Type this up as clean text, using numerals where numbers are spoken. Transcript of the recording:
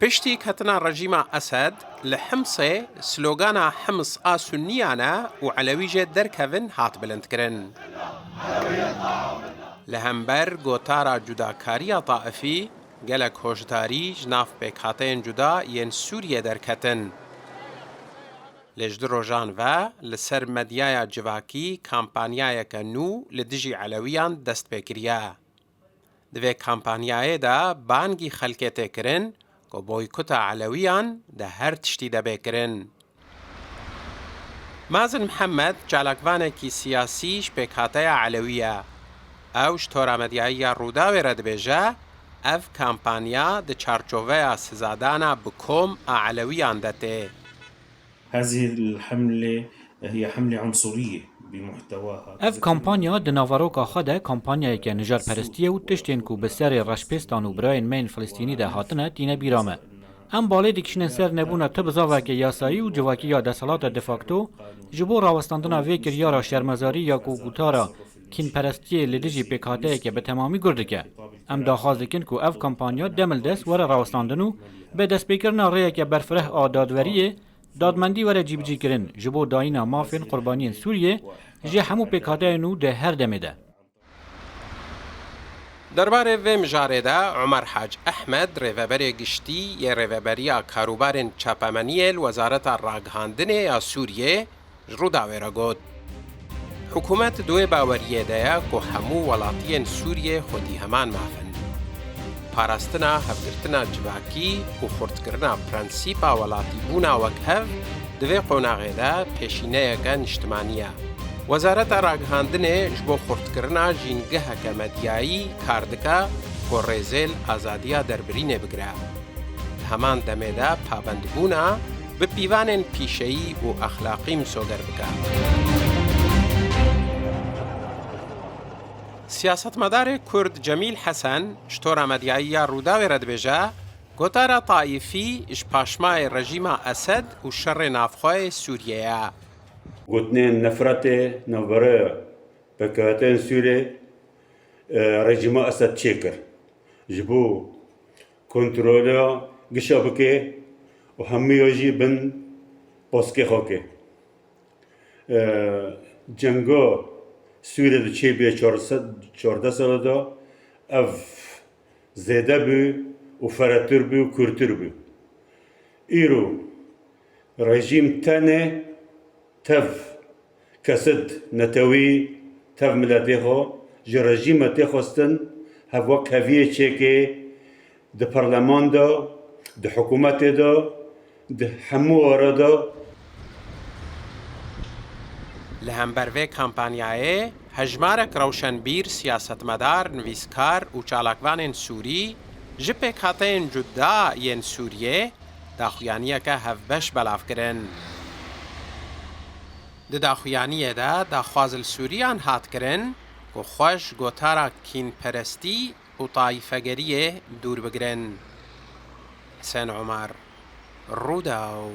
پشتی کەتنا ڕژیمە ئەسەد لە حمسێ سلۆگانە حمس ئاسونیانە و عەلەویژێ دەرکەون هات بلندکردن. لە هەمبەر گۆتارە جوداکاریە تائفی gelek hoşdarî ji nav pêkhateyên cuda yên Sûriyê derketin. Lê ji du rojan ve li ser medyaya civakî kampanyayeke nû li dijî Elewiyan dest pê kiriye. Di vê kampanyayê de bangî xelkê tê kirin ku boykuta Elewiyan di her tiştî de bê kirin. Mazin Mihemed çalakvanekî siyasî ji pêkhateya Elewî ye. Ew ji tora medyayiya Rûdawê re dibêje ev kampanya di çarçoveya sizadana bi kom a Elewiyan de tê. هذه الحملة هي حملة عنصرية بمحتواها. اف کامپانیا د ناواروکا خود کامپانیای که نجار پرستی و تشتین کو به سر رشپستان و براین مین فلسطینی ده هاتنه تینه بیرامه. ام بالی دیکشن سر نبونه تبزاوه که یاسایی و جواکی یا دسالات دفاکتو جبو راوستاندنا ویکر یارا شرمزاری یا کو گوتارا کین پرستی لدیجی پکاته که به تمامی گردکه. ام داخواز دکن کو اف کامپانیا دمل دست ور راوستاندنو به دست بکرنا ریه که برفره آدادوریه دادمندی وره جیبجی کرن جبو داینا مافین قربانیین سوریه جه همو پکاته نو ده هر دمه ده. درباره و مجاره ده عمر حاج احمد ریوبری گشتی یه ریوبریا کاروبارن چاپمنیل وزارت راگهاندنه یا سوریه جروداوی را گود. حکومت دوی باوریه ده که همو ولاتین سوریه خودی همان مافن. پاراستنا هفگرتنا جواکی و خورتکرنا پرنسیپا ولاتی بونا وکهف دوی قوناغی ده پیشینه یکن اجتماعیه. وزارت راگهاندنه جبو خورتکرنا جینگه که مدیایی کاردکا و ریزیل آزادیا دربرینه بگره. همان دمه ده پابند بونا به پیوان پیشهی و اخلاقی مسودر بگه. سیاستمدار کرد جمیل حسن شطور مدیایی روداوی ردبیجه گوتارا طائفی اش پاشمای رژیم اسد و شر نافخواه سوریه. گوتنین نفرت نوبره بکاتین سوریه رژیم اسد چیکر جبو کنترولیا گشابکه و همیوجی بن پاسکه خوکه جنگو سوریه دو چه بیه 14 ساله دا اف زیده بی و فراتر بی و کرتر بی ایرو رژیم تنه تف کسد نتوی تف ملتی خو جه رژیم تی خواستن هوا کویه چه که ده پرلمان دا ده حکومت دا ده همو آره دا لهمبروی کمپانیای هجمارک روشنبیر سیاستمدار نویسکار و چالاکوان سوری جپک هاتین جدا ین سوریه داخویانیه که هفبش بلاف کرن. ده داخویانیه ده داخوازل سوریان هات کرن که خوش گوتارا کین پرستی و طایفگریه دور بگرن. حسین عمر روداو